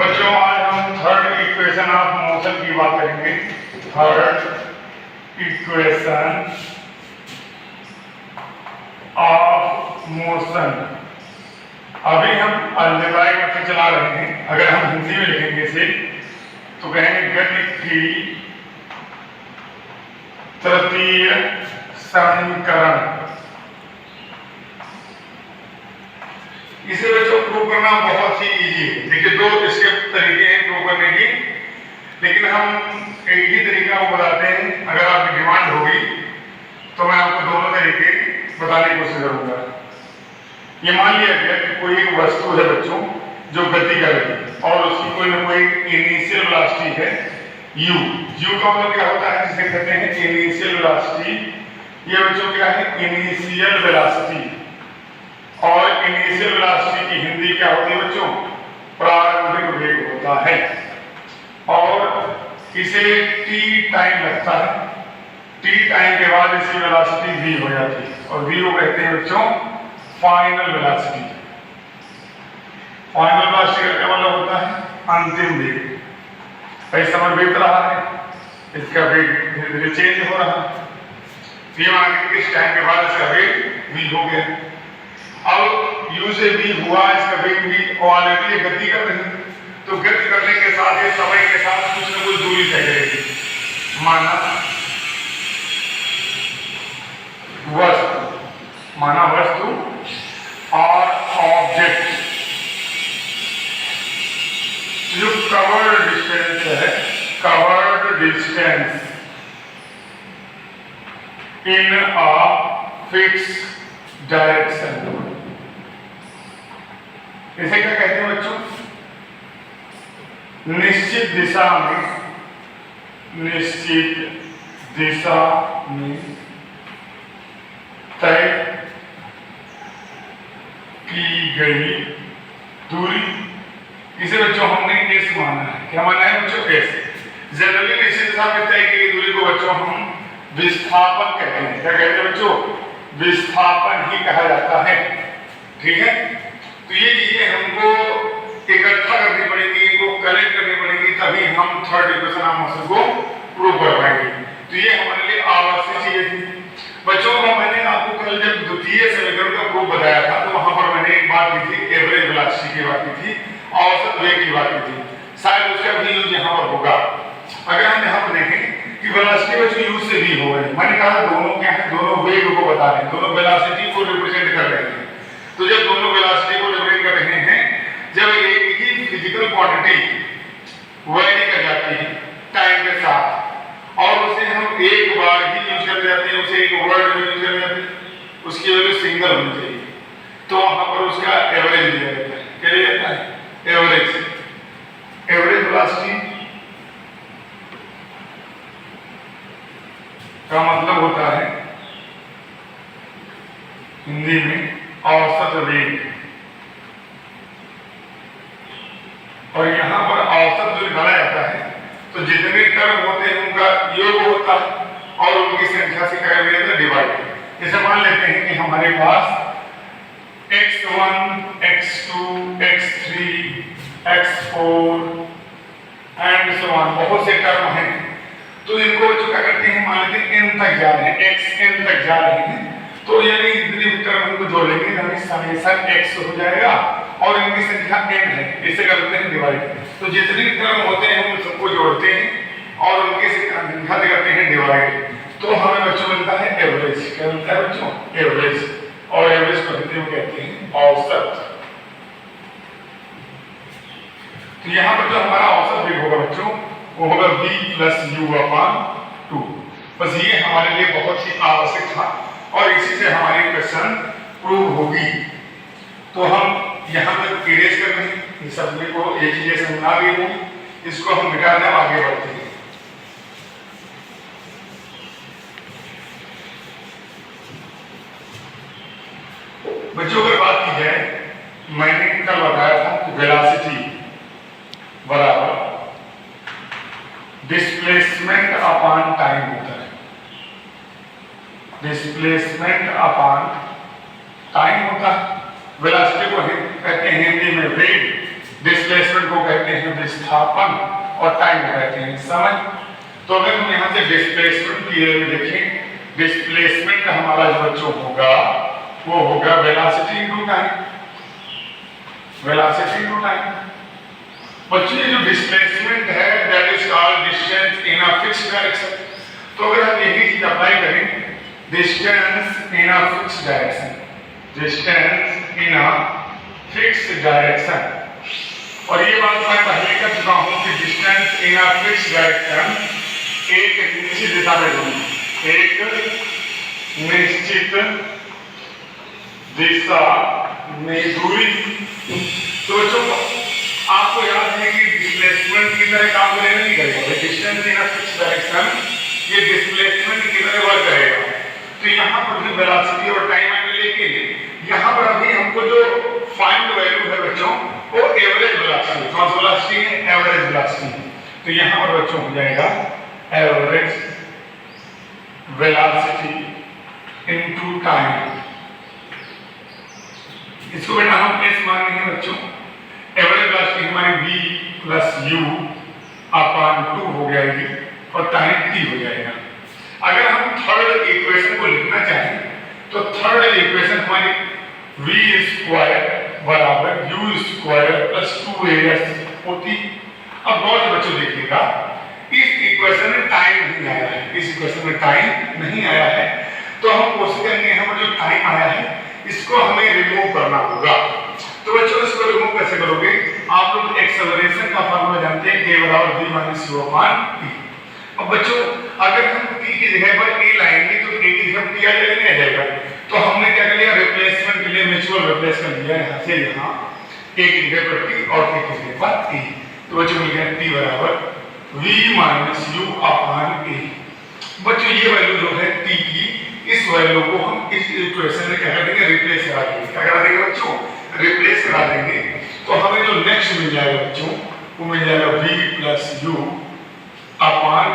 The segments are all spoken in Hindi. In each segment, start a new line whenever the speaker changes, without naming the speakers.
बच्चों आज हम थर्ड इक्वेशन ऑफ मोशन की बात करेंगे। Third equation of motion. अभी हम अलजेब्राइक मेथड चला रहे हैं। अगर हम हिंदी में लिखेंगे इसे तो कहेंगे गति की तृतीय समीकरण। इसे बच्चों प्रूव करना बहुत ही इजी है। देखिए दो इसके तरीके हैं प्रूव करने की, लेकिन हम एक ही तरीका को बताते हैं। अगर आपकी डिमांड होगी तो मैं आपको दोनों तरीके बताने की कोशिश करूंगा। ये मान लिया गया कि कोई एक वस्तु है बच्चों जो गति कर रही है और उसकी कोई ना कोई इनिशियल वेलोसिटी है u। u का मतलब क्या होता है, जिसे कहते हैं इनिशियल वेलोसिटी। ये बच्चों क्या है, इनिशियल वेलोसिटी। और इनिशियल वेलोसिटी की हिंदी क्या होती है बच्चों, प्रारंभिक वेग होता है। और इसे t टाइम लगता है। t टाइम के बाद इसकी वेलोसिटी v हो जाती है और v को कहते हैं बच्चों फाइनल वेलोसिटी। फाइनल वेलोसिटी का क्या मतलब होता है, अंतिम वेग। इस समय वेग रहा है, इसका वेग धीरे धीरे चेंज हो रहा है। ये मान के किस टाइम के बाद इसका वेग v हो गया। अब u से v हुआ, इसका वेग v ऑलरेडी गति कर रही है, तो गति करने के साथ ये समय के साथ कुछ न कुछ दूरी तय करेगी। माना वस्तु और ऑब्जेक्ट जो कवर्ड डिस्टेंस है, covered distance in a fix direction. इसे क्या कहते हैं बच्चों, निश्चित दिशा में तय की गई दूरी। इसे बच्चों हमने एस माना है। क्या माना है बच्चों, एस। जनरली निश्चित दिशा में तय की गई दूरी को बच्चों हम विस्थापन कहते हैं। क्या कहते हैं बच्चों, विस्थापन ही कहा जाता है। ठीक है, तो ये चीजें हमको इकट्ठा करनी पड़ेगी, इनको कलेक्ट करनी पड़ेगी, तभी हम थर्ड इक्वेशन ऑफ मोशन को प्रूव कर पाएंगे। तो ये हमारे लिए आवश्यक चीजें थी बच्चों। मैंने आपको कल जब द्वितीय समीकरण का प्रूफ बताया था तो वहां पर मैंने एक बात की थी, एवरेज वेलोसिटी की बात की थी, औसत वेग की बात की थी। शायद उसका भी यूज यहाँ पर होगा। अगर हम यहाँ पर देखें कि वेलोसिटी बच्चों u से v हो गई, मैंने कहा दोनों क्या है, दोनों वेग को बता रहे हैं, दोनों वेलोसिटी को रिप्रेजेंट कर रहे हैं। तो जब दोनों वेलोसिटी को रिप्रेजेंट कर रहे हैं, जब एक ही फिजिकल क्वांटिटी वेरी कर जाती है टाइम के साथ और उसे हम एक बार ही यूज कर जाते हैं, उसे एक वर्ड में यूज कर जाते हैं, उसकी वैल्यू सिंगल होनी चाहिए, तो वहां पर उसका एवरेज दिया जाता है। क्या दिया जाता है, एवरेज। एवरेज वेलोसिटी का मतलब होता है हिंदी में औसत वेग। और यहाँ पर औसत जो निकाला जाता है तो जितने टर्म होते हैं उनका योग होता है और उनकी संख्या से क्या किया जाता है, डिवाइड। जैसे मान लेते हैं कि हमारे पास x1, x2, x3, x4 and so on बहुत से टर्म हैं। तो इनको जो क्या करते हैं, मान लेते हैं n तक जा रहे हैं, xn तक जा रहे हैं, तो यानी इतने टर्म इनको जोड़ लेंगे, यानी समेशन x हो जाएगा और इनकी संख्या n है, इसे करते हैं डिवाइड। तो जितने टर्म होते हैं हम सबको जोड़ते हैं और उनकी संख्या से करते हैं डिवाइड, तो हमें बच्चों मिलता है एवरेज। क्या मिलता है बच्चों, एवरेज। और एवरेज को हिंदी में कहते हैं औसत। तो यहाँ पर जो हमारा औसत वेग होगा बच्चों वो होगा v + u/2। बस ये हमारे लिए बहुत ही आवश्यक था और इसी से हमारी क्वेश्चन प्रूव होगी। तो हम यहाँ तक इरेज कर रहे हैं, इस सभी को एक ही जैसे बना लिए हैं, इसको हम मिटाने आगे बढ़ते हैं। बच्चों अगर बात की जाए, मैंने कल बताया था कि वेलोसिटी बराबर डिस्प्लेसमेंट अपॉन टाइम होता है। डिस्प्लेसमेंट अपॉन टाइम होता है। वेलोसिटी को कहते हैं हिंदी में वेग, डिस्प्लेसमेंट डिस्प्लेसमेंट को कहते हैं विस्थापन और टाइम को कहते हैं समय। तो अगर हम यहाँ से डिस्प्लेसमेंट की देखें, डिस्प्लेसमेंट का हमारा जो बच्चों होगा वो होगा velocity into time, velocity into time. बच्चों ये जो डिस्प्लेसमेंट है that is called distance in a fixed direction. तो अगर हम यही चीज अप्लाई करें, distance in a fixed direction, distance in a fixed direction, और ये बात मैं पहले कर चुका हूं कि distance in a fixed direction एक निश्चित दिशा में दूरी, एक निश्चित दिशा में दूरी। तो बच्चों आपको याद है कि डिस्प्लेसमेंट की तरह काम करेगा नहीं करेगा, distance in a fixed direction ये डिस्प्लेसमेंट की तरह वर्क करेगा। तो यहाँ पर भी वेलोसिटी और टाइम आएंगे, लेकिन यहाँ पर अभी हमको जो फाइंड वैल्यू है बच्चों वो एवरेज वेलोसिटी, कौन सी वेलोसिटी है, एवरेज वेलोसिटी। तो यहाँ पर बच्चों हो जाएगा एवरेज वेलोसिटी इनटू टाइम। इसको बेटा हम एस मान लेंगे बच्चों, एवरेज वेलोसिटी हमारी v प्लस u अपॉन 2 हो जाएगी और टाइम t हो जाएगा। अगर हम थर्ड इक्वेशन को लिखना चाहें तो थर्ड इक्वेशन हमारी v स्क्वायर बराबर u स्क्वायर प्लस 2as होती। अब गौर से बच्चों देखिएगा, इस इक्वेशन में टाइम नहीं आया है, इस इक्वेशन में टाइम नहीं आया है, तो हम कोशिश करेंगे हम जो टाइम आया है इसको हमें रिमूव करना होगा। तो बच्चों इसको रिमूव कैसे करोगे, आप लोग एक्सेलरेशन का फार्मूला जानते हैं, k बराबर v minus u upon t। अब बच्चों अगर हम t की जगह पर a लाएंगे तो a की जगह t आ जाएगा, नहीं आ जाएगा। तो हमने क्या कर लिया, रिप्लेसमेंट के लिए म्यूचुअल रिप्लेस कर लिया, यहाँ से यहाँ a की जगह पर t और t की जगह पर t। तो बच्चों मिल गया t बराबर v minus u upon a। बच्चों ये वैल्यू जो है t की, इस वैल्यू को हम इस इक्वेशन में क्या कर देंगे, रिप्लेस करा देंगे। क्या करा देंगे बच्चों, रिप्लेस करा देंगे। तो हमें जो नेक्स्ट मिल जाएगा बच्चों वो मिल जाएगा v plus u upon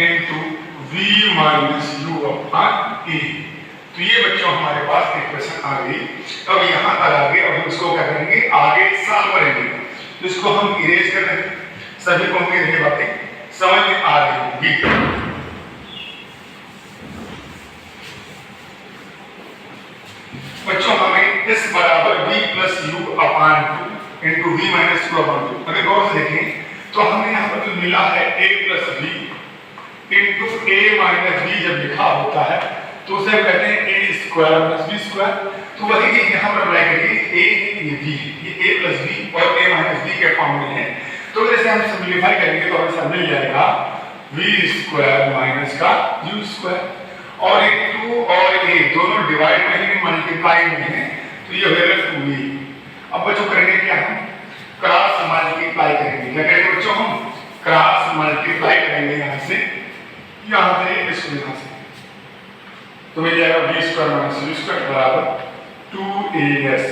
into v minus u upon a। तो ये बच्चों हमारे पास इक्वेशन आ गई। अब यहाँ पर आगे अब हम इसको क्या करेंगे, आगे सॉल्व करेंगे। तो इसको हम इरेज कर देंगे, सभी को हमें ये बातें समझ में आ रही होंगी। बच्चों हमें इस बराबर v plus u upon 2 into v minus u upon 2, अगर गौर से देखें तो हमें यहाँ पर जो मिला है a plus v into a minus v जब लिखा होता है तो उसे हम कहते हैं a square plus b square. तो वही चीज यहाँ पर अप्लाई करिए, a ये v, ये a प्लस v और a माइनस v के फॉर्म में है। तो जैसे हम सिंपलीफाई करेंगे तो हमें मिल जाएगा v स्क्वायर माइनस का u स्क्वायर, और एक 2 और a दोनों डिवाइड में ही मल्टीप्लाई में है, तो ये हो जाएगा 2v। अब बच्चों करेंगे क्या, हम क्रॉस मल्टीप्लाई करेंगे। क्या करेंगे बच्चों, हम क्रॉस मल्टीप्लाई करेंगे यहाँ से इसको यहाँ से, तो मिल जाएगा v square minus u square बराबर 2as।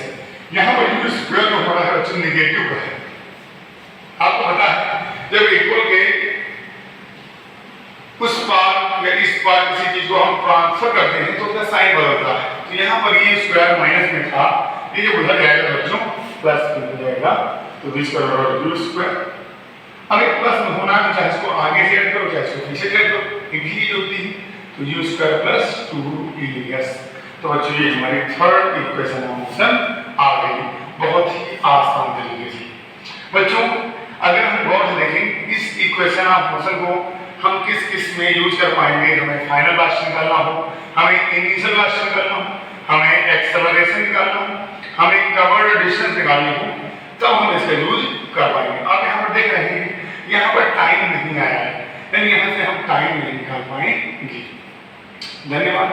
यहाँ पर u स्क्वायर जो हमारा है बच्चों नेगेटिव का है। आपको पता है जब इक्वल के उस पार या इस पार किसी चीज को हम ट्रांसफर करते हैं तो उसका साइन बदलता है। तो यहाँ पर ये स्क्वायर माइनस में था, ये जो उधर जाएगा बच्चों प्लस में हो जाएगा, तो v स्क्वायर बराबर u स्क्वायर। अब एक प्लस में होना है, चाहे इसको आगे से ऐड करो चाहे इसको पीछे से ऐड करो, एक ही चीज होती है। तो u स्क्वायर प्लस 2as। तो बच्चों ये हमारी थर्ड इक्वेशन ऑप्शन आ गई, बहुत ही आसान तरीके से। बच्चों अगर हम गौर से देखें इस इक्वेशन ऑफ मोशन को हम किस किस में यूज कर पाएंगे, हमें फाइनल वेलोसिटी निकालना हो, हमें इनिशियल वेलोसिटी निकालना हो, हमें एक्सेलरेशन निकालना हो, हमें कवर्ड डिस्टेंस निकालनी हो, तब हम इसका यूज कर पाएंगे। आप यहाँ पर देख रहे हैं यहाँ पर टाइम नहीं आया है, यानी यहाँ से हम टाइम नहीं निकाल पाएंगे। धन्यवाद।